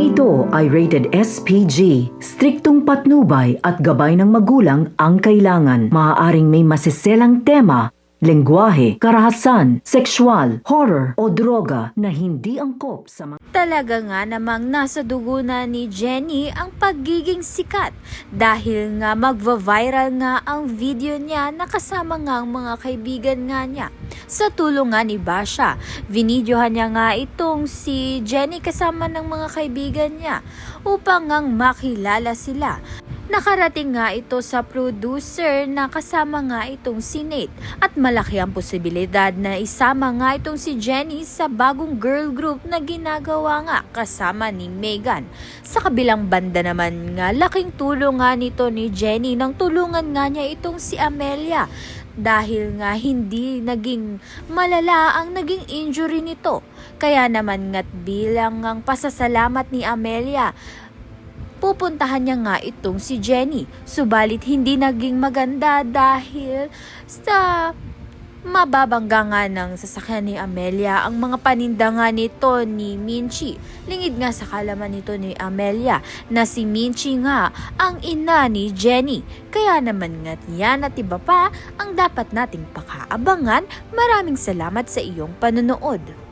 Ito ay rated SPG. Striktong patnubay at gabay ng magulang ang kailangan. Maaaring may masiselang tema, lengguwahe, karahasan, sexual, horror o droga na hindi angkop sa mga... Talaga nga namang nasa dugo na ni Jenny ang pagiging sikat dahil nga magva-viral nga ang video niya na kasama nga ang mga kaibigan nga niya. Sa tulong nga ni Basha, vinidyohan niya nga itong si Jenny kasama ng mga kaibigan niya upang ngang makilala sila. Nakarating nga ito sa producer na kasama nga itong si Nate at malaki ang posibilidad na isama nga itong si Jenny sa bagong girl group na ginagawa nga kasama ni Megan. Sa kabilang banda naman nga, laking tulong nga nito ni Jenny nang tulungan nga niya itong si Amelia dahil nga hindi naging malala ang naging injury nito. Kaya naman nga't bilang ang pasasalamat ni Amelia, pupuntahan niya nga itong si Jenny. Subalit hindi naging maganda dahil sa mababangga nga ng sasakyan ni Amelia ang mga paninda nga nito ni Minchi. Lingid nga sa kalaman nito ni Amelia na si Minchi nga ang ina ni Jenny. Kaya naman nga't yan at iba pa ang dapat nating pakaabangan. Maraming salamat sa iyong panonood.